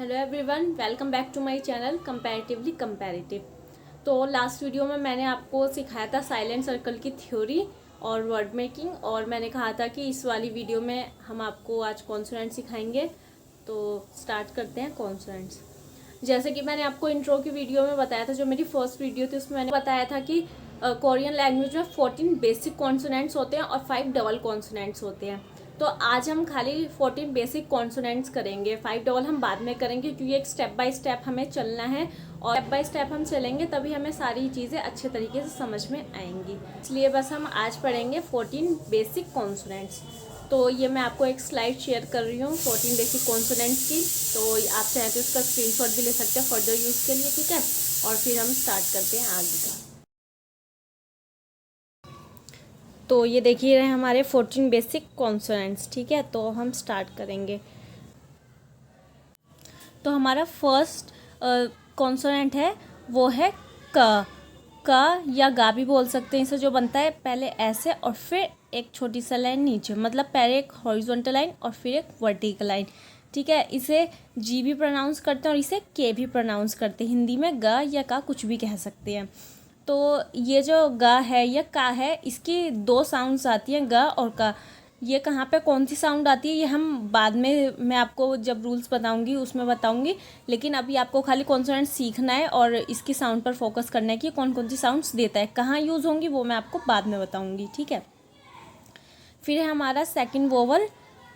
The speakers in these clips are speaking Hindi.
Hello everyone, welcome back to my channel comparatively comparative. तो लास्ट वीडियो में मैंने आपको सिखाया था साइलेंट सर्कल की थ्योरी और वर्ड मेकिंग, और मैंने कहा था कि इस वाली वीडियो में हम आपको आज कॉन्सोनेंट सिखाएंगे। तो स्टार्ट करते हैं कॉन्सोनेंट्स। जैसे कि मैंने आपको इंट्रो की वीडियो में बताया था, जो मेरी फर्स्ट वीडियो थी, उसमें मैंने बताया था कि कोरियन लैंग्वेज में 14 बेसिक कॉन्सोनेंट्स होते हैं और 5 डबल कॉन्सोनेंट्स होते हैं। तो आज हम खाली 14 बेसिक कॉन्सोनेंट्स करेंगे, 5 डबल हम बाद में करेंगे, क्योंकि एक स्टेप बाय स्टेप हमें चलना है और स्टेप बाय स्टेप हम चलेंगे तभी हमें सारी चीज़ें अच्छे तरीके से समझ में आएंगी। इसलिए बस हम आज पढ़ेंगे 14 बेसिक कॉन्सोनेंट्स। तो ये मैं आपको एक स्लाइड शेयर कर रही हूँ 14 बेसिक कॉन्सोनेंट्स की। तो आप चाहें तो इसका स्क्रीनशॉट भी ले सकते हैं फर्दर यूज़ के लिए, ठीक है। और फिर हम स्टार्ट करते हैं आगे का। तो ये देखिए रहे हमारे 14 बेसिक कॉन्सोनेंट्स, ठीक है। तो हम स्टार्ट करेंगे। तो हमारा फर्स्ट कॉन्सोनेंट है वो है क या गा भी बोल सकते हैं इसे, जो बनता है पहले ऐसे और फिर एक छोटी सा लाइन नीचे, मतलब पहले एक हॉरिजॉन्टल लाइन और फिर एक वर्टिकल लाइन, ठीक है। इसे जी भी प्रोनाउंस करते हैं और इसे के भी प्रोनाउंस करते हैं। हिंदी में ग या का कुछ भी कह सकते हैं। तो ये जो ग है या का है, इसकी दो साउंड्स आती हैं, ग और का। ये कहाँ पे कौन सी साउंड आती है ये हम बाद में, मैं आपको जब रूल्स बताऊंगी उसमें बताऊंगी। लेकिन अभी आपको खाली कॉन्सोनेंट सीखना है और इसकी साउंड पर फोकस करना है कि कौन कौन सी साउंड्स देता है, कहाँ यूज़ होंगी वो मैं आपको बाद में बताऊंगी, ठीक है। फिर है हमारा सेकंड वोवल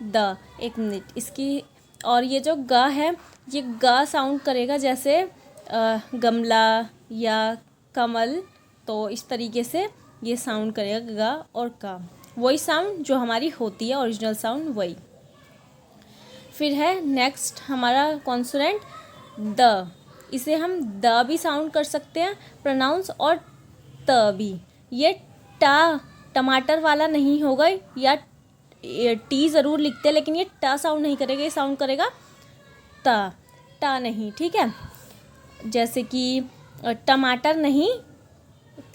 द। एक मिनट इसकी। और ये जो ग है, ये ग साउंड करेगा जैसे गमला या कमल। तो इस तरीके से ये साउंड करेगा ग और का, वही साउंड जो हमारी होती है, ओरिजिनल साउंड वही। फिर है नेक्स्ट हमारा कॉन्सोनेंट द। इसे हम द भी साउंड कर सकते हैं प्रोनाउंस, और त भी। ये टा टमाटर वाला नहीं होगा, या टी ज़रूर लिखते हैं लेकिन ये टा साउंड नहीं करेगा, ये साउंड करेगा टा नहीं, ठीक है। जैसे कि टमाटर नहीं,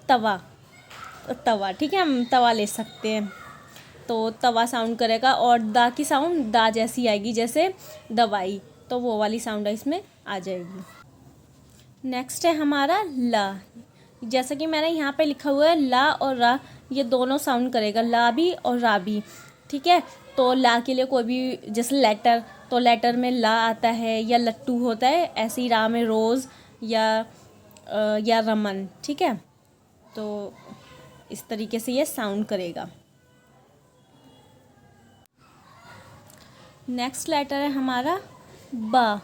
तवा, ठीक है, हम तवा ले सकते हैं। तो तवा साउंड करेगा, और दा की साउंड दा जैसी आएगी, जैसे दवाई, तो वो वाली साउंड इसमें आ जाएगी। नेक्स्ट है हमारा ला। जैसा कि मैंने यहाँ पे लिखा हुआ है ला और रा, ये दोनों साउंड करेगा, ला भी और रा भी, ठीक है। तो ला के लिए कोई भी, जैसे लेटर, तो लेटर में ला आता है, या लट्टू होता है, ऐसे ही रा में रोज़ या रमन, ठीक है। तो इस तरीके से ये साउंड करेगा। नेक्स्ट लेटर है हमारा बा।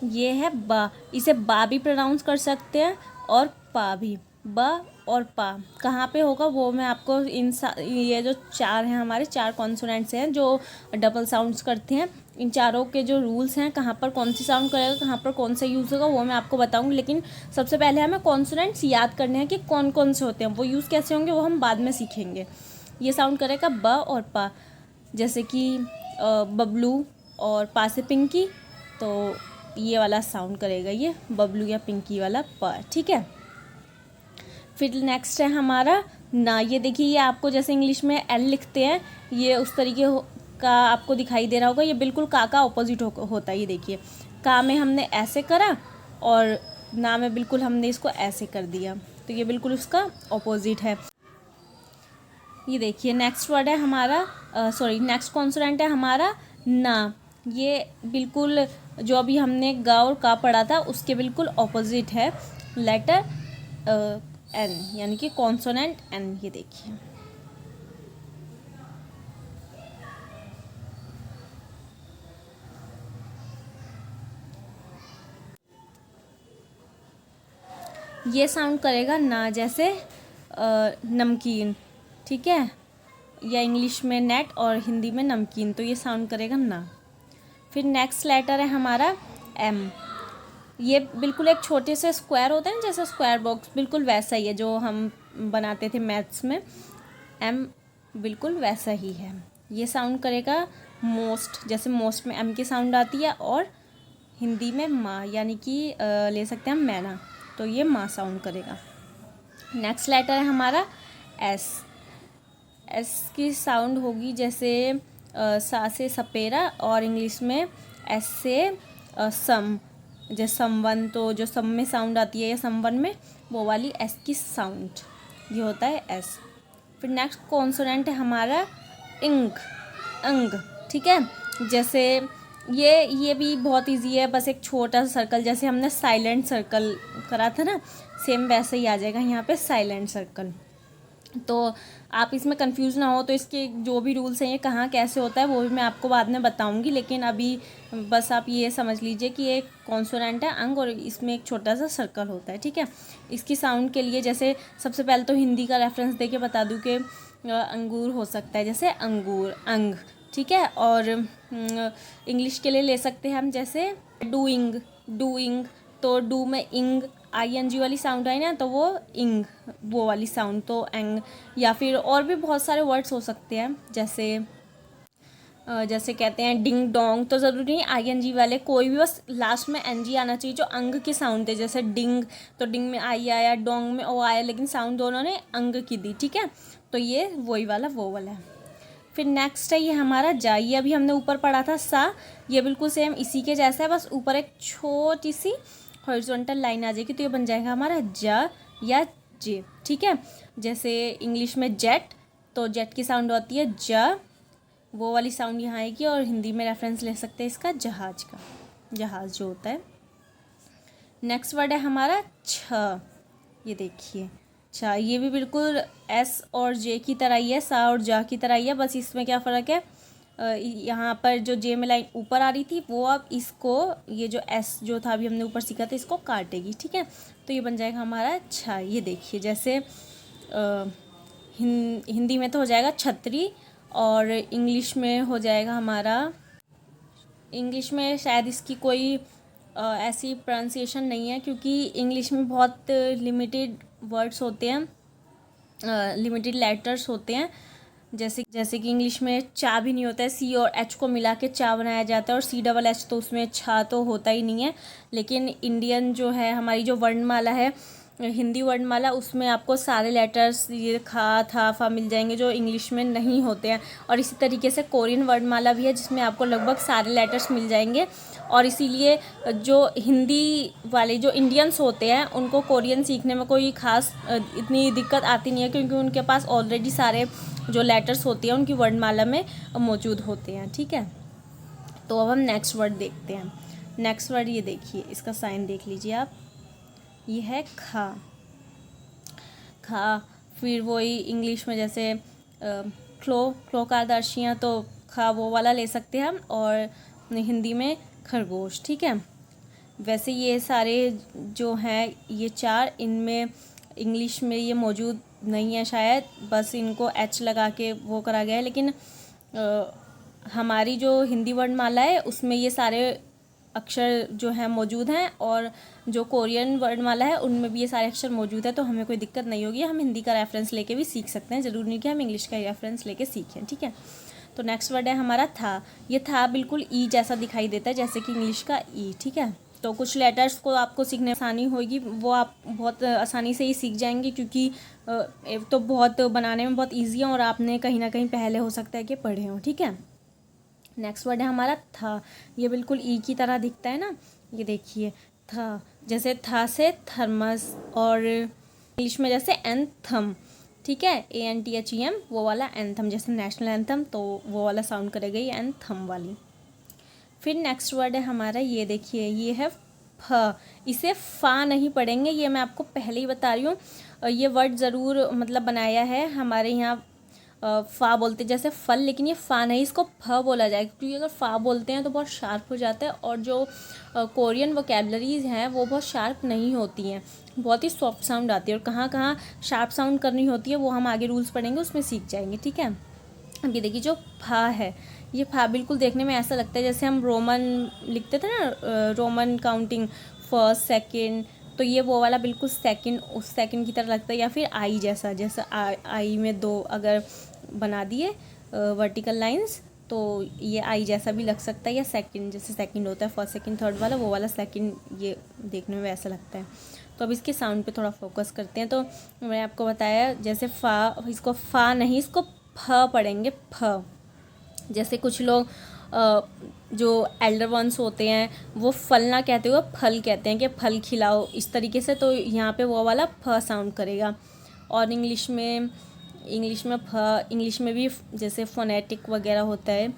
ये है बा, इसे बा भी प्रोनाउंस कर सकते हैं और पा भी। बा और पा कहाँ पे होगा वो मैं आपको ये जो चार हैं, हमारे चार कॉन्सोनेंट्स हैं जो डबल साउंड्स करते हैं, इन चारों के जो रूल्स हैं, कहाँ पर कौन सी साउंड करेगा, कहाँ पर कौन सा यूज़ होगा, वो मैं आपको बताऊंगी। लेकिन सबसे पहले हमें कॉन्सोनेंट्स याद करने हैं कि कौन कौन से होते हैं, वो यूज़ कैसे होंगे वो हम बाद में सीखेंगे। ये साउंड करेगा ब और पा, जैसे कि बबलू और पा से पिंकी, तो ये वाला साउंड करेगा ये बबलू या पिंकी वाला प, ठीक है। फिर नेक्स्ट है हमारा ना। ये देखिए, ये आपको जैसे इंग्लिश में एल लिखते हैं, ये उस तरीके का आपको दिखाई दे रहा होगा। ये बिल्कुल का ऑपोजिट होता है। ये देखिए, का में हमने ऐसे करा और ना में बिल्कुल हमने इसको ऐसे कर दिया, तो ये बिल्कुल उसका ऑपोजिट है। ये देखिए नेक्स्ट वर्ड है हमारा, नेक्स्ट कॉन्सोनेंट है हमारा ना। ये बिल्कुल जो अभी हमने गा और का पढ़ा था उसके बिल्कुल ऑपोजिट है, लेटर एन, यानी कि कॉन्सोनेंट एन। ये देखिए, ये साउंड करेगा ना, जैसे नमकीन, ठीक है, या इंग्लिश में नेट और हिंदी में नमकीन, तो ये साउंड करेगा ना। फिर नेक्स्ट लेटर है हमारा एम। ये बिल्कुल एक छोटे से स्क्वायर होते हैं, जैसे स्क्वायर बॉक्स, बिल्कुल वैसा ही है जो हम बनाते थे मैथ्स में। एम बिल्कुल वैसा ही है। ये साउंड करेगा मोस्ट, जैसे मोस्ट में एम की साउंड आती है, और हिंदी में माँ, यानी कि ले सकते हैं हम मैना, तो ये माँ साउंड करेगा। नेक्स्ट लेटर है हमारा एस। एस की साउंड होगी जैसे सा से सपेरा, और इंग्लिश में एस से सम, जैसे समवन, तो जो सम में साउंड आती है या समवन में, वो वाली एस की साउंड, ये होता है एस। फिर नेक्स्ट कॉन्सोनेंट है हमारा इंग, अंग, ठीक है। जैसे ये भी बहुत इजी है, बस एक छोटा सा सर्कल, जैसे हमने साइलेंट सर्कल करा था ना, सेम वैसे ही आ जाएगा यहाँ पे साइलेंट सर्कल। तो आप इसमें कंफ्यूज ना हो, तो इसके जो भी रूल्स हैं ये कहाँ कैसे होता है वो भी मैं आपको बाद में बताऊंगी, लेकिन अभी बस आप ये समझ लीजिए कि ये कॉन्सोनेंट है अंग और इसमें एक छोटा सा सर्कल होता है, ठीक है। इसकी साउंड के लिए जैसे सबसे पहले तो हिंदी का रेफरेंस देके बता दूं कि अंगूर हो सकता है जैसे अंगूर, अंग, ठीक है। और इंग्लिश के लिए ले सकते हैं हम जैसे डूइंग, डूइंग, तो डू में इंग ING वाली साउंड आई ना, तो वो इंग, वो वाली साउंड, तो एंग। या फिर और भी बहुत सारे वर्ड्स हो सकते हैं, जैसे कहते हैं डिंग डोंग, तो ज़रूरी नहीं ING वाले, कोई भी बस लास्ट में NG आना चाहिए जो अंग की साउंड है। जैसे डिंग, तो डिंग में आई आया, डोंग में ओ आया, लेकिन साउंड दोनों ने अंग की दी, ठीक है। तो ये वही वाला वो वाला है। फिर नेक्स्ट है ये हमारा जा, ये अभी हमने ऊपर पढ़ा था सा, ये बिल्कुल सेम इसी के जैसा है, बस ऊपर एक छोटी सी हॉरिजॉन्टल लाइन आ जाएगी, तो ये बन जाएगा हमारा जा या जे, ठीक है। जैसे इंग्लिश में जेट, तो जेट की साउंड होती है जा, वो वाली साउंड यहाँ आएगी। और हिंदी में रेफरेंस ले सकते हैं इसका जहाज का, जहाज जो होता है। नेक्स्ट वर्ड है हमारा छ, ये देखिए छ, ये भी बिल्कुल एस और जे की तरह ही है, सा और जा की तरह ही है, बस इसमें क्या फ़र्क है, यहाँ पर जो जे में लाइन ऊपर आ रही थी वो अब इसको, ये जो एस जो था अभी हमने ऊपर सीखा था, इसको काटेगी, ठीक है। तो ये बन जाएगा हमारा छा। ये देखिए जैसे हिंदी में तो हो जाएगा छतरी, और इंग्लिश में हो जाएगा हमारा, इंग्लिश में शायद इसकी कोई ऐसी प्रोनाउंसिएशन नहीं है, क्योंकि इंग्लिश में बहुत लिमिटेड वर्ड्स होते हैं, लिमिटेड लेटर्स होते हैं। जैसे कि इंग्लिश में चा भी नहीं होता है, सी और एच को मिला के चा बनाया जाता है, और CHH तो उसमें छा तो होता ही नहीं है। लेकिन इंडियन जो है हमारी जो वर्णमाला है, हिंदी वर्णमाला, उसमें आपको सारे लेटर्स ये खा था फा मिल जाएंगे जो इंग्लिश में नहीं होते हैं। और इसी तरीके से कोरियन वर्णमाला भी है जिसमें आपको लगभग सारे लेटर्स मिल जाएंगे। और इसीलिए जो हिंदी वाले जो इंडियंस होते हैं उनको कोरियन सीखने में कोई ख़ास इतनी दिक्कत आती नहीं है, क्योंकि उनके पास ऑलरेडी सारे जो लेटर्स होती हैं उनकी वर्णमाला में मौजूद होते हैं, ठीक है। तो अब हम नेक्स्ट वर्ड देखते हैं। नेक्स्ट वर्ड ये देखिए, इसका साइन देख लीजिए आप, ये है खा, खा। फिर वही इंग्लिश में जैसे क्लो कारदर्शियाँ, तो खा वो वाला ले सकते हैं हम, और हिंदी में खरगोश, ठीक है। वैसे ये सारे जो हैं ये चार, इनमें इंग्लिश में ये मौजूद नहीं है शायद, बस इनको H लगा के वो करा गया है। लेकिन हमारी जो हिंदी वर्णमाला है उसमें ये सारे अक्षर जो हैं मौजूद हैं, और जो कोरियन वर्णमाला है उनमें भी ये सारे अक्षर मौजूद है, तो हमें कोई दिक्कत नहीं होगी। हम हिंदी का रेफरेंस लेके भी सीख सकते हैं, ज़रूरी नहीं कि हम इंग्लिश का रेफरेंस लेके सीखें, ठीक है। तो नेक्स्ट वर्ड है हमारा था। ये था बिल्कुल ई जैसा दिखाई देता है, जैसे कि इंग्लिश का ई, ठीक है। तो कुछ लेटर्स को आपको सीखने में आसानी होगी, वो आप बहुत आसानी से ही सीख जाएंगे, क्योंकि तो बहुत बनाने में बहुत ईजी है, और आपने कहीं ना कहीं पहले हो सकता है कि पढ़े हो, ठीक है। नेक्स्ट वर्ड है हमारा था। ये बिल्कुल ई की तरह दिखता है ना, ये देखिए था, जैसे था से थर्मस, और इंग्लिश में जैसे एंथम, ठीक है, ANTHEM, वो वाला एंथम, जैसे नेशनल एंथम, तो वो वाला साउंड करेगा ये एंथम वाली। फिर नेक्स्ट वर्ड है हमारा, ये देखिए, ये है फ। इसे फा नहीं पढ़ेंगे, ये मैं आपको पहले ही बता रही हूँ। ये वर्ड ज़रूर मतलब बनाया है हमारे यहाँ, फ़ा बोलते जैसे फल, लेकिन ये फ़ा नहीं, इसको फ बोला जाएगा, क्योंकि अगर फ़ा बोलते हैं तो बहुत शार्प हो जाता है, और जो कोरियन वोकेबलरीज हैं वो बहुत शार्प नहीं होती हैं, बहुत ही सॉफ्ट साउंड आती है, और कहाँ कहाँ शार्प साउंड करनी होती है वो हम आगे रूल्स पढ़ेंगे, उसमें सीख जाएंगे, ठीक है। अब ये देखिए जो फा है, ये फा बिल्कुल देखने में ऐसा लगता है जैसे हम रोमन लिखते थे ना, रोमन काउंटिंग, फर्स्ट सेकेंड, तो ये वो वाला बिल्कुल सेकंड, उस सेकंड की तरह लगता है। या फिर आई जैसा, जैसे आई में दो अगर बना दिए वर्टिकल लाइंस, तो ये आई जैसा भी लग सकता है, या सेकंड, जैसे सेकंड होता है फर्स्ट सेकंड थर्ड वाला, वो वाला सेकंड ये देखने में ऐसा लगता है। तो अब इसके साउंड पे थोड़ा फोकस करते हैं। तो मैंने आपको बताया जैसे फ़ा, इसको फ़ा नहीं, इसको फ पढ़ेंगे, फ। जैसे कुछ लोग जो एल्डर वंस होते हैं वो फल ना कहते हुए फल कहते हैं कि फल खिलाओ, इस तरीके से। तो यहाँ पे वो वाला फ साउंड करेगा। और इंग्लिश में भी जैसे फोनेटिक वगैरह होता है,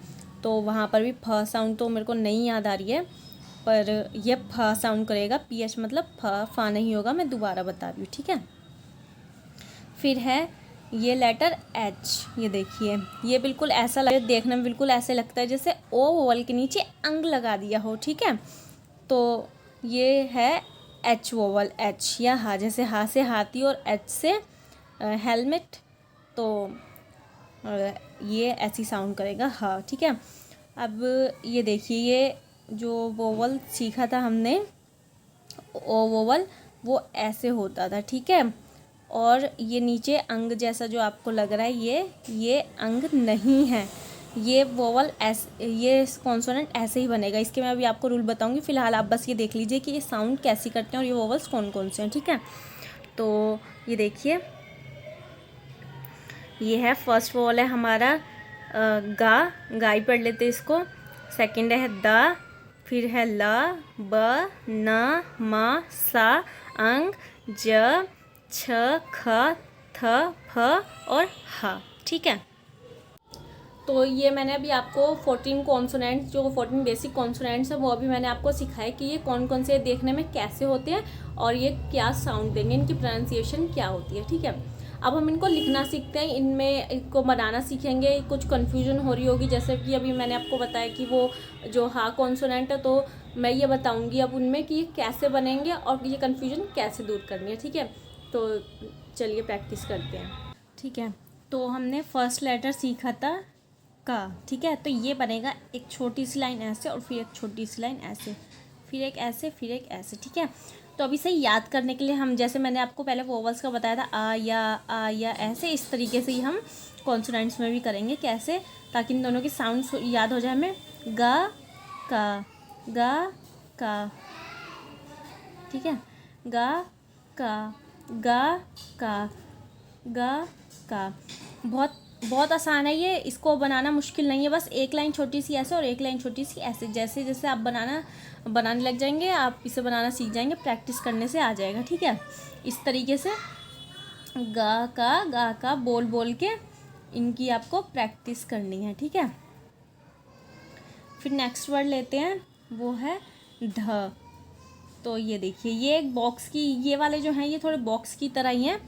तो वहाँ पर भी फ साउंड तो मेरे को नहीं याद आ रही है, पर ये फ साउंड करेगा। पीएच मतलब फा नहीं होगा, मैं दोबारा बता रही हूँ, ठीक है। फिर है ये लेटर एच। ये देखिए, ये बिल्कुल ऐसा देखने में बिल्कुल ऐसे लगता है जैसे ओ वोवल के नीचे अंग लगा दिया हो, ठीक है। तो ये है एच वोवल, एच या हा, जैसे हा से हाथी और एच से हेलमेट, तो ये ऐसी साउंड करेगा हा, ठीक है। अब ये देखिए, ये जो वोवल सीखा था हमने ओ वोवल, वो ऐसे होता था, ठीक है। और ये नीचे अंग जैसा जो आपको लग रहा है, ये अंग नहीं है। ये वोवल ऐसे, ये कॉन्सोनेंट ऐसे ही बनेगा। इसके मैं अभी आपको रूल बताऊंगी, फिलहाल आप बस ये देख लीजिए कि ये साउंड कैसी करते हैं और ये वोवल्स कौन कौन से हैं, ठीक है। तो ये देखिए, ये है फर्स्ट वोवल है हमारा गा ही पढ़ लेते इसको। सेकंड है द, फिर है ल, ब, न, म, सा, अंग, ज, छ, ख, थ, फ और ह, ठीक है। तो ये मैंने अभी आपको 14 कॉन्सोनेंट्स, जो 14 बेसिक कॉन्सोनेंट्स है, वो अभी मैंने आपको सिखाया कि ये कौन कौन से देखने में कैसे होते हैं और ये क्या साउंड देंगे, इनकी प्रोनाउंसिएशन क्या होती है, ठीक है। अब हम इनको लिखना सीखते हैं, इनमें इनको बनाना सीखेंगे। कुछ कन्फ्यूजन हो रही होगी, जैसे कि अभी मैंने आपको बताया कि वो जो हा कॉन्सोनेंट है, तो मैं ये बताऊँगी अब उनमें कि ये कैसे बनेंगे और ये कन्फ्यूजन कैसे दूर करनी है, ठीक है। तो चलिए प्रैक्टिस करते हैं, ठीक है। तो हमने फर्स्ट लेटर सीखा था का, ठीक है। तो ये बनेगा एक छोटी सी लाइन ऐसे और फिर एक छोटी सी लाइन ऐसे, फिर एक ऐसे, फिर एक ऐसे, ठीक है। तो अभी से याद करने के लिए हम, जैसे मैंने आपको पहले वोवल्स का बताया था आ या ऐसे, इस तरीके से ही हम कॉन्सोनेंट्स में भी करेंगे। कैसे? ताकि इन दोनों की साउंड याद हो जाए हमें। गा का, ठीक है। गा का। बहुत आसान है ये, इसको बनाना मुश्किल नहीं है। बस एक लाइन छोटी सी ऐसे और एक लाइन छोटी सी ऐसे, जैसे जैसे आप बनाने लग जाएंगे, आप इसे बनाना सीख जाएंगे, प्रैक्टिस करने से आ जाएगा, ठीक है। इस तरीके से गा का बोल बोल के इनकी आपको प्रैक्टिस करनी है, ठीक है। फिर नेक्स्ट वर्ड लेते हैं, वो है ध। तो ये देखिए, ये एक बॉक्स की, ये वाले जो हैं ये थोड़े बॉक्स की तरह ही हैं।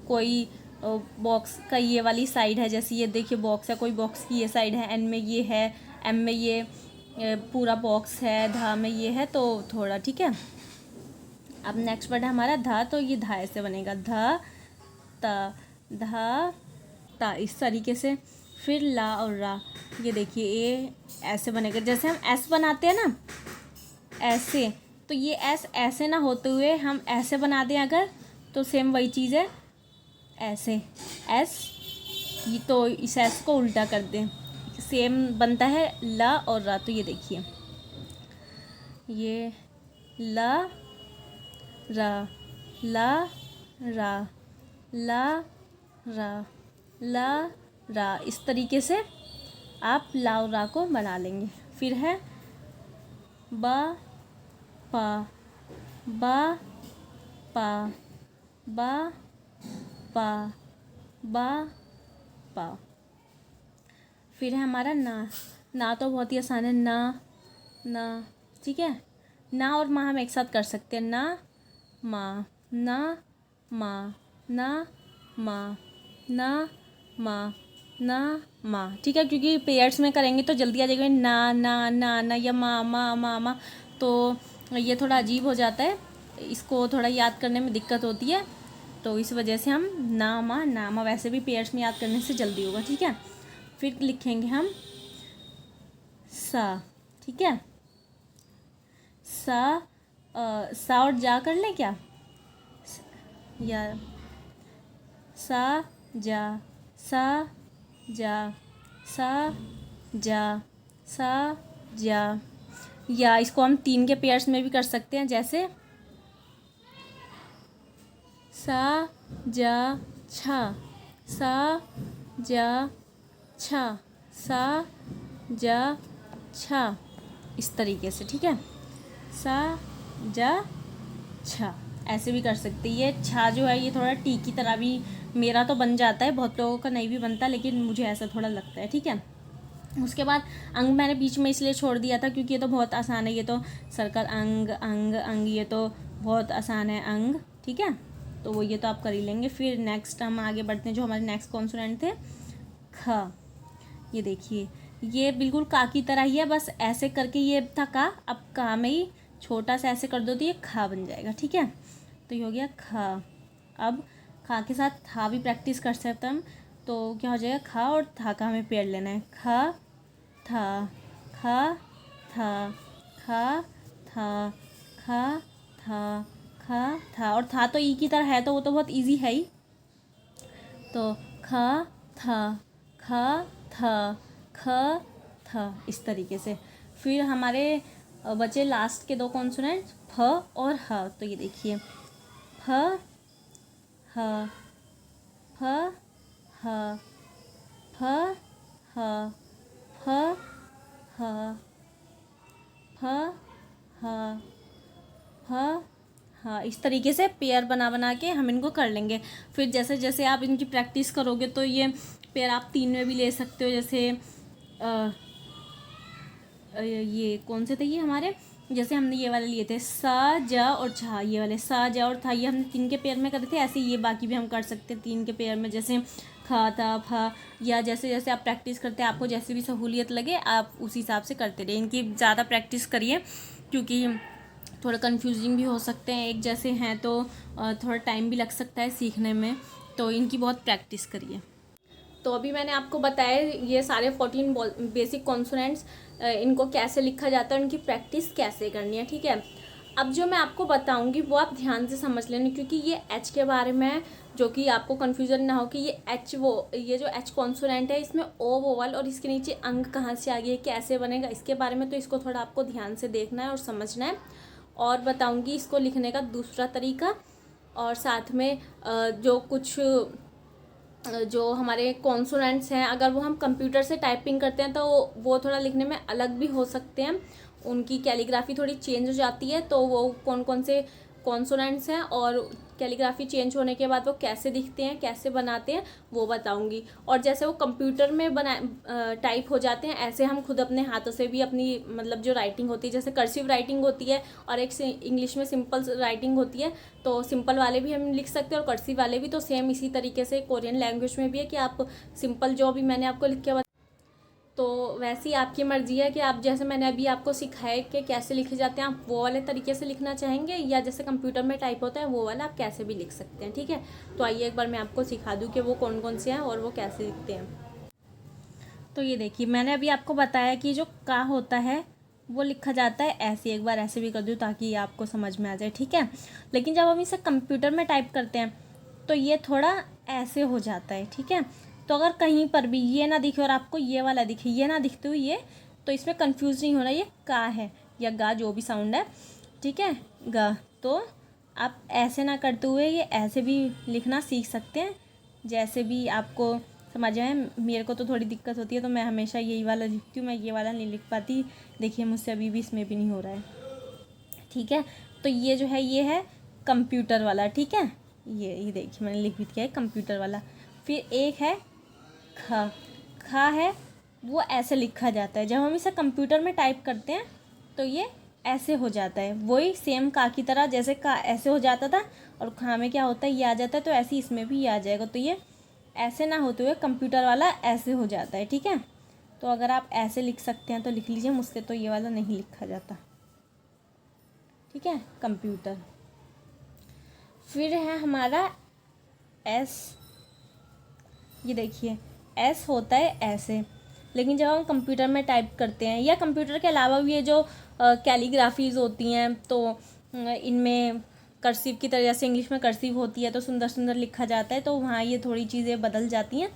कोई बॉक्स का ये वाली साइड है, जैसे ये देखिए बॉक्स है, कोई बॉक्स की ये साइड है, एन में ये है, एम में ये पूरा बॉक्स है, धा में ये है, तो थोड़ा, ठीक है। अब नेक्स्ट वर्ड है हमारा धा। तो ये धा ऐसे बनेगा, धा ता, इस तरीके से। फिर ला और रा, ये देखिए ये ऐसे बनेगा, जैसे हम एस बनाते हैं ना, ऐसे। तो ये एस ऐसे ना होते हुए हम ऐसे बना दें अगर, तो सेम वही चीज़ है, ऐसे एस, ये तो इस एस को उल्टा कर दें, सेम बनता है ला और रा। तो ये देखिए, ये ला रा, ला रा, ला रा, ला रा, इस तरीके से आप ला और रा को बना लेंगे। फिर है बा पा, बा पा, बा पा, बा पा। फिर है हमारा ना तो बहुत ही आसान है, ना, ठीक है। ना और माँ हम एक साथ कर सकते हैं, ना माँ, ना माँ, ना माँ, ना माँ, ना माँ, ठीक है। क्योंकि पेयर्स में करेंगे तो जल्दी आ जाएगा, ना या माँ, तो ये थोड़ा अजीब हो जाता है, इसको थोड़ा याद करने में दिक्कत होती है। तो इस वजह से हम नामा वैसे भी पेयर्स में याद करने से जल्दी होगा, ठीक है। फिर लिखेंगे हम सा, ठीक है। सा और जा कर लें क्या, या सा जा, सा जा, सा जा, सा जा। या इसको हम 3 के पेयर्स में भी कर सकते हैं, जैसे सा जा छा, सा जा छा, सा जा छा, इस तरीके से, ठीक है। सा जा छा, ऐसे भी कर सकते हैं। ये छा जो है ये थोड़ा टी की तरह भी मेरा तो बन जाता है, बहुत लोगों का नहीं भी बनता, लेकिन मुझे ऐसा थोड़ा लगता है, ठीक है। उसके बाद अंग मैंने बीच में इसलिए छोड़ दिया था क्योंकि ये तो बहुत आसान है, ये तो सर्कल अंग अंग अंग, ये तो बहुत आसान है अंग, ठीक है। तो वो ये तो आप कर ही लेंगे। फिर नेक्स्ट हम आगे बढ़ते हैं, जो हमारे नेक्स्ट कॉन्सोनेंट थे ख। ये देखिए ये बिल्कुल का की तरह ही है, बस ऐसे करके ये था का, अब का में ही छोटा सा ऐसे कर दो तो ये खा बन जाएगा, ठीक है। तो ये हो गया खा। अब खा के साथ था भी प्रैक्टिस कर सकते हम, तो क्या हो जाएगा, खा और था का हमें पेड़ लेना है। खा था, खा था, खा था, खा था, खा था, और था तो ई की तरह है तो वो तो बहुत इजी है ही। तो खा था, खा था, ख था, इस तरीके से। फिर हमारे बचे लास्ट के दो कॉन्सोनेंट फ और ह। तो ये देखिए फ ह, फ ह, फ ह, फ ह, फ ह, फ हाँ, इस तरीके से पेयर बना बना के हम इनको कर लेंगे। फिर जैसे जैसे आप इनकी प्रैक्टिस करोगे तो ये पेयर आप 3 में भी ले सकते हो। जैसे ये कौन से थे ये हमारे, जैसे हमने ये वाले लिए थे सा जा और झा, ये वाले सा जा और था, ये हमने 3 के पेयर में करे थे। ऐसे ये बाकी भी हम कर सकते हैं 3 के पेयर में, जैसे खा था फा, या जैसे जैसे आप प्रैक्टिस करते हैं आपको जैसे भी सहूलियत लगे आप उस हिसाब से करते रहिए। इनकी ज़्यादा प्रैक्टिस करिए क्योंकि थोड़ा कंफ्यूजिंग भी हो सकते हैं, एक जैसे हैं तो थोड़ा टाइम भी लग सकता है सीखने में, तो इनकी बहुत प्रैक्टिस करिए। तो अभी मैंने आपको बताया ये सारे 14 बेसिक कॉन्सोनेंट्स, इनको कैसे लिखा जाता है, उनकी प्रैक्टिस कैसे करनी है, ठीक है। अब जो मैं आपको बताऊंगी वो आप ध्यान से समझ लेना, क्योंकि ये एच के बारे में है, जो कि आपको कन्फ्यूजन ना हो कि ये एच ये जो एच कॉन्सोनेंट है इसमें ओ वोवल और इसके नीचे अंग कहाँ से आ गया, कैसे बनेगा, इसके बारे में तो इसको थोड़ा आपको ध्यान से देखना है और समझना है। और बताऊंगी इसको लिखने का दूसरा तरीका, और साथ में जो कुछ जो हमारे कॉन्सोनेंट्स हैं अगर वो हम कंप्यूटर से टाइपिंग करते हैं तो वो थोड़ा लिखने में अलग भी हो सकते हैं, उनकी कैलीग्राफी थोड़ी चेंज हो जाती है। तो वो कौन कौन से कॉन्सोनेंट्स हैं और कैलीग्राफी चेंज होने के बाद वो कैसे दिखते हैं, कैसे बनाते हैं, वो बताऊंगी। और जैसे वो कंप्यूटर में टाइप हो जाते हैं, ऐसे हम खुद अपने हाथों से भी अपनी मतलब जो राइटिंग होती है, जैसे कर्सिव राइटिंग होती है और एक इंग्लिश में सिंपल राइटिंग होती है, तो सिंपल वाले भी हम लिख सकते हैं और कर्सिव वाले भी। तो सेम इसी तरीके से कोरियन लैंग्वेज में भी है कि आप सिंपल जो भी मैंने आपको लिख के तो वैसे ही आपकी मर्जी है कि आप जैसे मैंने अभी आपको सिखाया कि कैसे लिखे जाते हैं, आप वो वाले तरीके से लिखना चाहेंगे या जैसे कंप्यूटर में टाइप होता है वो वाला आप कैसे भी लिख सकते हैं, ठीक है। तो आइए एक बार मैं आपको सिखा दूँ कि वो कौन कौन से हैं और वो कैसे लिखते हैं। तो ये देखिए मैंने अभी आपको बताया कि जो का होता है वो लिखा जाता है ऐसे, एक बार ऐसे भी कर दूँ ताकि ये आपको समझ में आ जाए, ठीक है। लेकिन जब हम इसे कंप्यूटर में टाइप करते हैं तो ये थोड़ा ऐसे हो जाता है, ठीक है। तो अगर कहीं पर भी ये ना दिखे और आपको ये वाला दिखे, ये ना दिखते हुए ये, तो इसमें कंफ्यूज नहीं होना, ये का है या गा जो भी साउंड है, ठीक है, गा। तो आप ऐसे ना करते हुए ये ऐसे भी लिखना सीख सकते हैं, जैसे भी आपको समझ में। मेरे को तो थोड़ी दिक्कत होती है तो मैं हमेशा यही वाला लिखती हूँ, मैं ये वाला नहीं लिख पाती। देखिए मुझसे अभी भी इसमें भी नहीं हो रहा है, ठीक है। तो ये जो है ये है कंप्यूटर वाला, ठीक है। ये देखिए मैंने लिख भी दिया है कंप्यूटर वाला। फिर एक है खा, खा है वो ऐसे लिखा जाता है, जब हम इसे कंप्यूटर में टाइप करते हैं तो ये ऐसे हो जाता है, वही सेम का की तरह, जैसे का ऐसे हो जाता था और खा में क्या होता है ये आ जाता है, तो ऐसे इसमें भी ये आ जाएगा। तो ये ऐसे ना होते हुए कंप्यूटर वाला ऐसे हो जाता है, ठीक है। तो अगर आप ऐसे लिख सकते हैं तो लिख लीजिए, मुझसे तो ये वाला नहीं लिखा जाता, ठीक है, कंप्यूटर। फिर है हमारा एस। ये देखिए एस होता है ऐसे, लेकिन जब हम कंप्यूटर में टाइप करते हैं या कंप्यूटर के अलावा भी ये जो कैलीग्राफीज होती हैं तो इनमें कर्सिव की तरह, जैसे इंग्लिश में कर्सिव होती है तो सुंदर सुंदर लिखा जाता है, तो वहाँ ये थोड़ी चीज़ें बदल जाती हैं।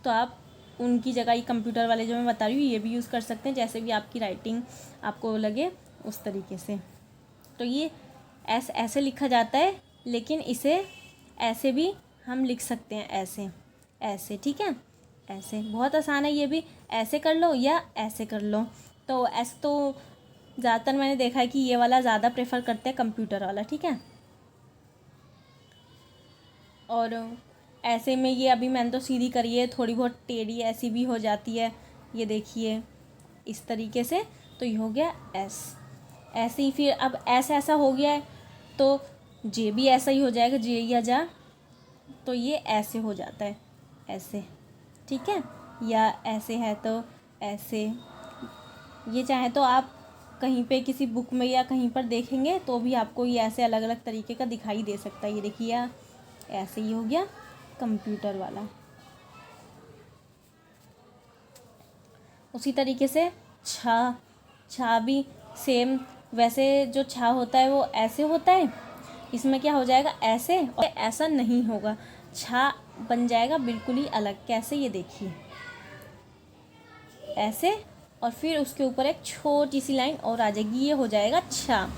तो आप उनकी जगह ये कंप्यूटर वाले जो मैं बता रही हूँ ये भी यूज़ कर सकते हैं, जैसे भी आपकी राइटिंग आपको लगे उस तरीके से। तो ये ऐसे लिखा जाता है, लेकिन इसे ऐसे भी हम लिख सकते हैं, ऐसे ऐसे, ठीक है। ऐसे बहुत आसान है ये भी, ऐसे कर लो या ऐसे कर लो। तो ऐसे तो ज़्यादातर मैंने देखा है कि ये वाला ज़्यादा प्रेफर करते हैं, कंप्यूटर वाला, ठीक है। और ऐसे में ये अभी मैंने तो सीधी करी है, थोड़ी बहुत टेढ़ी ऐसी भी हो जाती है, ये देखिए इस तरीके से। तो ये हो गया एस। ऐसे ही फिर अब एस ऐसा हो गया है तो जे भी ऐसा ही हो जाएगा, जे या जा, तो ये ऐसे हो जाता है, ऐसे, ठीक है। या ऐसे है तो ऐसे, ये चाहे तो आप कहीं पे किसी बुक में या कहीं पर देखेंगे तो भी आपको ये ऐसे अलग अलग तरीके का दिखाई दे सकता है। ये देखिए ऐसे ही हो गया कंप्यूटर वाला। उसी तरीके से छा, छा भी सेम वैसे, जो छा होता है वो ऐसे होता है, इसमें क्या हो जाएगा ऐसे, और ऐसा नहीं होगा, छा बन जाएगा बिल्कुल ही अलग। कैसे, ये देखिए ऐसे, और फिर उसके ऊपर एक छोटी सी लाइन और आ जाएगी, ये हो जाएगा छा,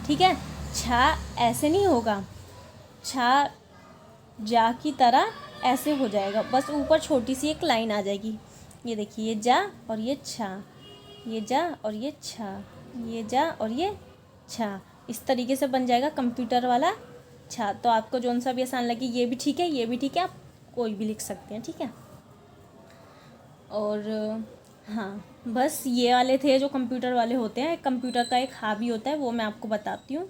ठीक है। छा ऐसे नहीं होगा, छा जा की तरह ऐसे हो जाएगा, बस ऊपर छोटी सी एक लाइन आ जाएगी। ये देखिए ये जा और ये छा, ये जा और ये छा, ये जा और ये छा, इस तरीके से बन जाएगा कंप्यूटर वाला छा। तो आपको जौन सा भी आसान लगे, ये भी ठीक है, ये भी ठीक है, आप कोई भी लिख सकते हैं, ठीक है। और हाँ, बस ये वाले थे जो कंप्यूटर वाले होते हैं। कंप्यूटर का एक हा भी होता है, वो मैं आपको बताती हूँ।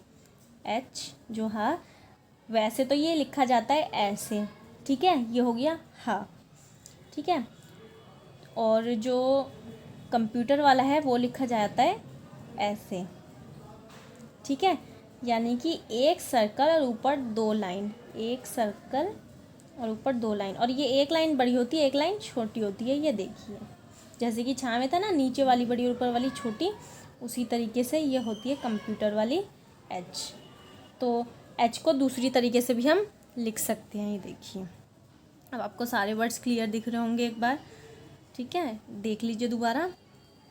एच जो हा, वैसे तो ये लिखा जाता है ऐसे, ठीक है, ये हो गया हा, ठीक है। और जो कंप्यूटर वाला है वो लिखा जाता है ऐसे, ठीक है। यानी कि एक सर्कल और ऊपर दो लाइन, एक सर्कल और ऊपर दो लाइन, और ये एक लाइन बड़ी होती है, एक लाइन छोटी होती है। ये देखिए जैसे कि छाँव में था ना, नीचे वाली बड़ी और ऊपर वाली छोटी, उसी तरीके से ये होती है कंप्यूटर वाली एच। तो एच को दूसरी तरीके से भी हम लिख सकते हैं। ये देखिए अब आपको सारे वर्ड्स क्लियर दिख रहे होंगे एक बार, ठीक है। देख लीजिए दोबारा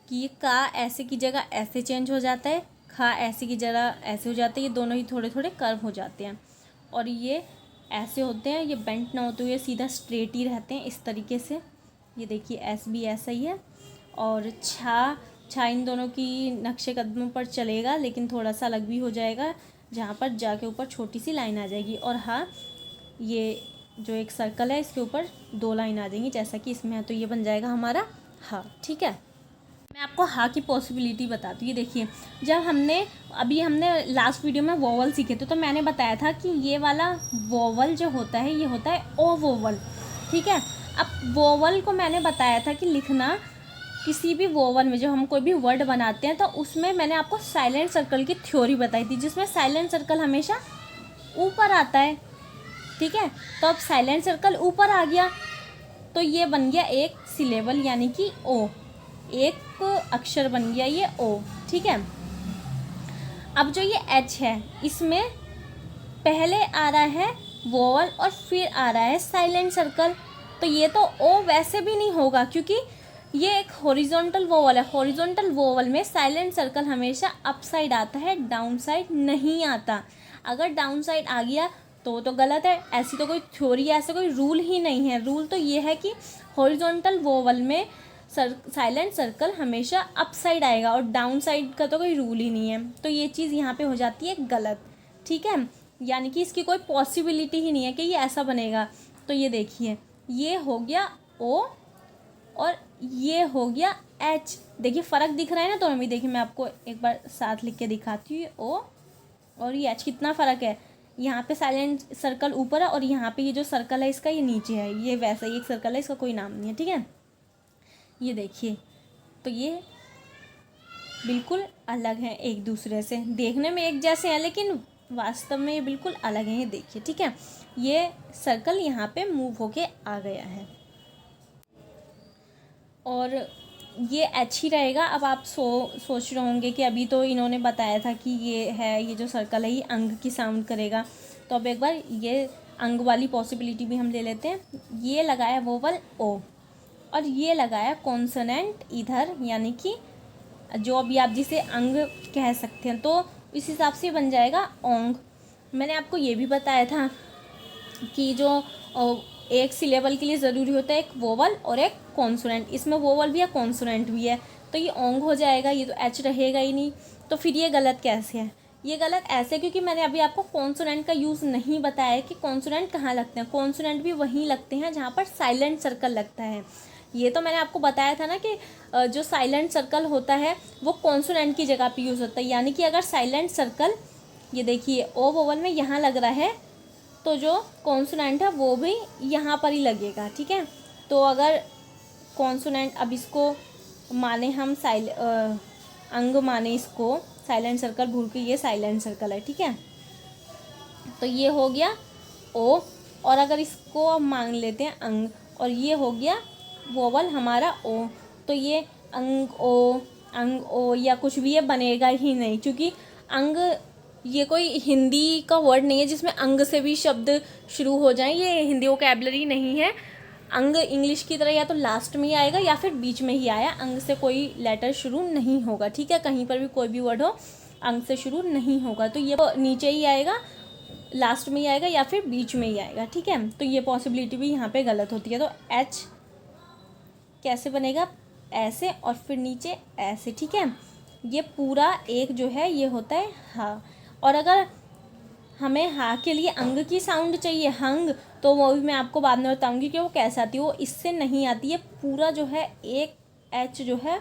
कि ये का ऐसे की जगह ऐसे चेंज हो जाता है, खा ऐसे की जगह ऐसे हो जाता है, ये दोनों ही थोड़े थोड़े कर्व हो जाते हैं, और ये ऐसे होते हैं, ये बेंट ना होते हुए सीधा स्ट्रेट ही रहते हैं इस तरीके से। ये देखिए एस भी ऐसा ही है। और छा इन दोनों की नक्शे कदमों पर चलेगा, लेकिन थोड़ा सा अलग भी हो जाएगा, जहाँ पर जाके ऊपर छोटी सी लाइन आ जाएगी। और हाँ, ये जो एक सर्कल है इसके ऊपर दो लाइन आ जाएंगी, जैसा कि इसमें है, तो ये बन जाएगा हमारा हा, ठीक है। मैं आपको हा की पॉसिबिलिटी बताती हूँ। ये देखिए जब हमने लास्ट वीडियो में वोवल सीखे थे, तो मैंने बताया था कि ये वाला वोवल जो होता है ये होता है ओ वोवल, ठीक है। अब वोवल को मैंने बताया था कि लिखना किसी भी वोवल में, जब हम कोई भी वर्ड बनाते हैं तो उसमें मैंने आपको साइलेंट सर्कल की थ्योरी बताई थी, जिसमें साइलेंट सर्कल हमेशा ऊपर आता है, ठीक है। तो अब साइलेंट सर्कल ऊपर आ गया तो ये बन गया एक सिलेबल, यानी कि ओ, एक अक्षर बन गया ये ओ, ठीक है। अब जो ये एच है, इसमें पहले आ रहा है वोवल और फिर आ रहा है साइलेंट सर्कल, तो ये तो ओ वैसे भी नहीं होगा, क्योंकि ये एक हॉरिजॉन्टल वोवल है। हॉरिजॉन्टल वोवल में साइलेंट सर्कल हमेशा अप साइड आता है, डाउन साइड नहीं आता। अगर डाउन साइड आ गया तो गलत है। ऐसी तो कोई थ्योरी, ऐसा कोई रूल ही नहीं है। रूल तो ये है कि हॉरिजॉन्टल वोवल में साइलेंट सर्कल हमेशा अप साइड आएगा, और डाउन साइड का तो कोई रूल ही नहीं है। तो ये चीज़ यहाँ पे हो जाती है गलत, ठीक है। यानी कि इसकी कोई पॉसिबिलिटी ही नहीं है कि ये ऐसा बनेगा। तो ये देखिए ये हो गया ओ और ये हो गया एच। देखिए फ़र्क दिख रहा है ना, तो अभी देखिए मैं आपको एक बार साथ लिख के दिखाती हूँ। ओ और ये एच, कितना फ़र्क है। यहाँ पे साइलेंट सर्कल ऊपर है और यहाँ पे ये जो सर्कल है इसका ये नीचे है। ये वैसा ही एक सर्कल है, इसका कोई नाम नहीं है, ठीक है। ये देखिए तो ये बिल्कुल अलग हैं एक दूसरे से, देखने में एक जैसे हैं लेकिन वास्तव में ये बिल्कुल अलग हैं। ये देखिए, ठीक है। ये सर्कल यहाँ पे मूव होके आ गया है और ये एच ही रहेगा। अब आप सोच रहे होंगे कि अभी तो इन्होंने बताया था कि ये है, ये जो सर्कल है ये अंग की साउंड करेगा। तो अब एक बार ये अंग वाली पॉसिबिलिटी भी हम ले लेते हैं। ये लगाया वोवल ओ और ये लगाया कॉन्सोनेंट इधर, यानी कि जो अभी आप जिसे अंग कह सकते हैं, तो इस हिसाब से बन जाएगा ओंग। मैंने आपको ये भी बताया था कि जो एक सिलेबल के लिए ज़रूरी होता है एक वोवल और एक कॉन्सोनेंट। इसमें वोवल भी है, कॉन्सोनेंट भी है। तो ये ओंग हो जाएगा, ये तो एच रहेगा ही नहीं। तो फिर ये गलत कैसे है? ये गलत ऐसे क्योंकि मैंने अभी आपको कॉन्सोनेंट का यूज़ नहीं बताया कि कॉन्सोनेंट कहाँ लगते हैं। कॉन्सोनेंट भी वहीं लगते हैं जहाँ पर साइलेंट सर्कल लगता है। ये तो मैंने आपको बताया था ना कि जो साइलेंट सर्कल होता है वो कॉन्सोनेंट की जगह पे यूज़ होता है। यानी कि अगर साइलेंट सर्कल, ये देखिए ओ वोवल में यहाँ लग रहा है, तो जो कॉन्सोनेंट है वो भी यहाँ पर ही लगेगा, ठीक है। तो अगर कॉन्सोनेंट, अब इसको माने हम अंग माने इसको साइलेंट सर्कल, भूल के ये साइलेंट सर्कल है, ठीक है। तो ये हो गया ओ, और अगर इसको अब मान लेते हैं अंग, और ये हो गया वोवल हमारा ओ, तो ये अंग ओ या कुछ भी ये बनेगा ही नहीं, क्योंकि अंग ये कोई हिंदी का वर्ड नहीं है जिसमें अंग से भी शब्द शुरू हो जाएं। ये हिंदी वोकैबुलरी नहीं है। अंग इंग्लिश की तरह या तो लास्ट में ही आएगा या फिर बीच में ही आया, अंग से कोई लेटर शुरू नहीं होगा, ठीक है। कहीं पर भी कोई भी वर्ड हो अंग से शुरू नहीं होगा, तो ये नीचे ही आएगा, लास्ट में ही आएगा या फिर बीच में ही आएगा, ठीक है। तो ये पॉसिबिलिटी भी यहाँ पे गलत होती है। तो एच कैसे बनेगा? ऐसे और फिर नीचे ऐसे, ठीक है। ये पूरा एक जो है ये होता है हा। और अगर हमें हा के लिए अंग की साउंड चाहिए, हंग, तो वो भी मैं आपको बाद में बताऊंगी कि वो कैसे आती है। वो इससे नहीं आती है। पूरा जो है एक एच जो है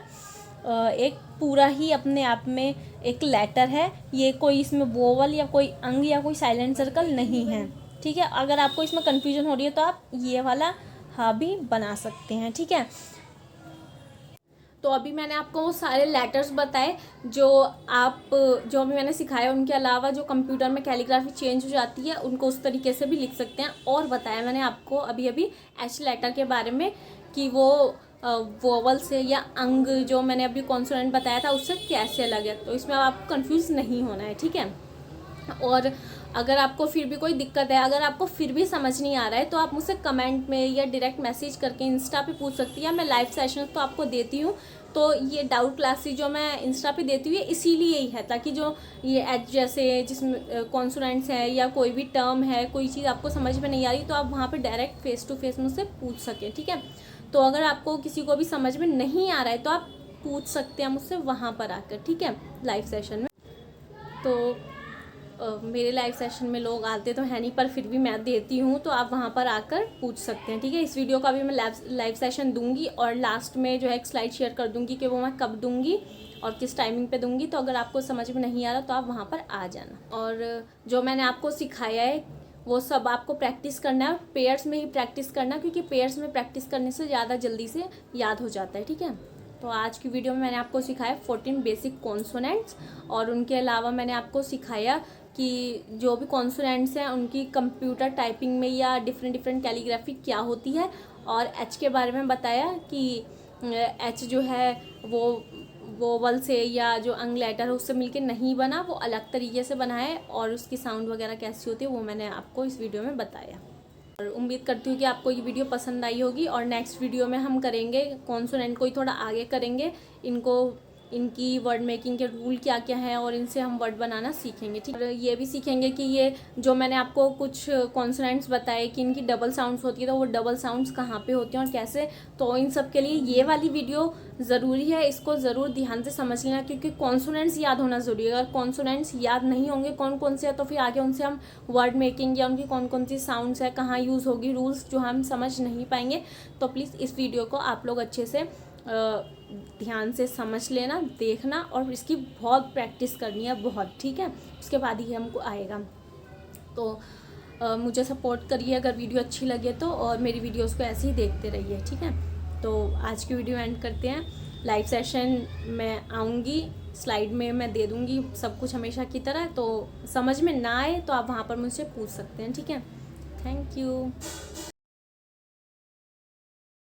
एक पूरा ही अपने आप में एक लेटर है। ये कोई इसमें वोवल या कोई अंग या कोई साइलेंट सर्कल नहीं है, ठीक है। अगर आपको इसमें कन्फ्यूजन हो रही है तो आप ये वाला हा भी बना सकते हैं, ठीक है। तो अभी मैंने आपको वो सारे लेटर्स बताए जो अभी मैंने सिखाया, उनके अलावा जो कंप्यूटर में कैलीग्राफी चेंज हो जाती है उनको उस तरीके से भी लिख सकते हैं। और बताया मैंने आपको अभी एच लेटर के बारे में कि वो वोवल से या अंग जो मैंने अभी कॉन्सोनेंट बताया था उससे कैसे अलग है। तो इसमें आपको कंफ्यूज नहीं होना है, ठीक है। और अगर आपको फिर भी कोई दिक्कत है, अगर आपको फिर भी समझ नहीं आ रहा है, तो आप मुझसे कमेंट में या डायरेक्ट मैसेज करके इंस्टा पे पूछ सकती है। मैं लाइव सेशन तो आपको देती हूँ। तो ये डाउट क्लासेस जो मैं इंस्टा पे देती हूँ ये इसीलिए ही है, ताकि जो ये एच जैसे जिसमें कॉन्सोनेंट्स है या कोई भी टर्म है, कोई चीज़ आपको समझ में नहीं आ रही, तो आप वहाँ पे डायरेक्ट फेस टू फेस मुझसे पूछ सकें, ठीक है। तो अगर आपको किसी को भी समझ में नहीं आ रहा है तो आप पूछ सकते हैं मुझसे वहाँ पर आकर, ठीक है, लाइव सेशन में। तो मेरे लाइव सेशन में लोग आते तो है नहीं, पर फिर भी मैं देती हूँ, तो आप वहाँ पर आकर पूछ सकते हैं, ठीक है। इस वीडियो का भी मैं लाइव सेशन दूंगी और लास्ट में जो है एक स्लाइड शेयर कर दूंगी कि वो मैं कब दूंगी और किस टाइमिंग पे दूंगी। तो अगर आपको समझ में नहीं आ रहा तो आप वहाँ पर आ जाना। और जो मैंने आपको सिखाया है वो सब आपको प्रैक्टिस करना है, पेयर्स में ही प्रैक्टिस करना, क्योंकि पेयर्स में प्रैक्टिस करने से ज़्यादा जल्दी से याद हो जाता है, ठीक है। तो आज की वीडियो में मैंने आपको सिखाया 14 बेसिक कॉन्सोनेंट्स, और उनके अलावा मैंने आपको सिखाया कि जो भी कॉन्सोनेंट्स हैं उनकी कंप्यूटर टाइपिंग में या डिफरेंट कैलीग्राफी क्या होती है, और एच के बारे में बताया कि एच जो है वो वोवल से या जो अंग लेटर है उससे मिलके नहीं बना, वो अलग तरीके से बना है, और उसकी साउंड वगैरह कैसी होती है वो मैंने आपको इस वीडियो में बताया। और उम्मीद करती हूँ कि आपको ये वीडियो पसंद आई होगी। और नेक्स्ट वीडियो में हम करेंगे कॉन्सोनेंट को ही थोड़ा आगे करेंगे, इनकी वर्ड मेकिंग के रूल क्या क्या हैं, और इनसे हम वर्ड बनाना सीखेंगे, ठीक है। और ये भी सीखेंगे कि ये जो मैंने आपको कुछ कॉन्सोनेंट्स बताए कि इनकी डबल साउंड्स होती है, तो वो डबल साउंड्स कहाँ पे होती हैं और कैसे। तो इन सब के लिए ये वाली वीडियो ज़रूरी है, इसको ज़रूर ध्यान से समझ लेना, क्योंकि कॉन्सोनेंट्स याद होना ज़रूरी है। अगर कॉन्सोनेंट्स याद नहीं होंगे कौन कौन से है, तो फिर आगे उनसे हम वर्ड मेकिंग या उनकी कौन कौन सी साउंड्स है, कहाँ यूज़ होगी, रूल्स जो हम समझ नहीं पाएंगे। तो प्लीज़ इस वीडियो को आप लोग अच्छे से ध्यान से समझ लेना, देखना, और इसकी बहुत प्रैक्टिस करनी है, बहुत, ठीक है। उसके बाद ही हमको आएगा। तो मुझे सपोर्ट करिए अगर वीडियो अच्छी लगे तो, और मेरी वीडियोस को ऐसे ही देखते रहिए, ठीक है। तो आज की वीडियो एंड करते हैं। लाइव सेशन में आऊँगी, स्लाइड में मैं दे दूँगी सब कुछ हमेशा की तरह। तो समझ में ना आए तो आप वहाँ पर मुझसे पूछ सकते हैं, ठीक है। Thank you.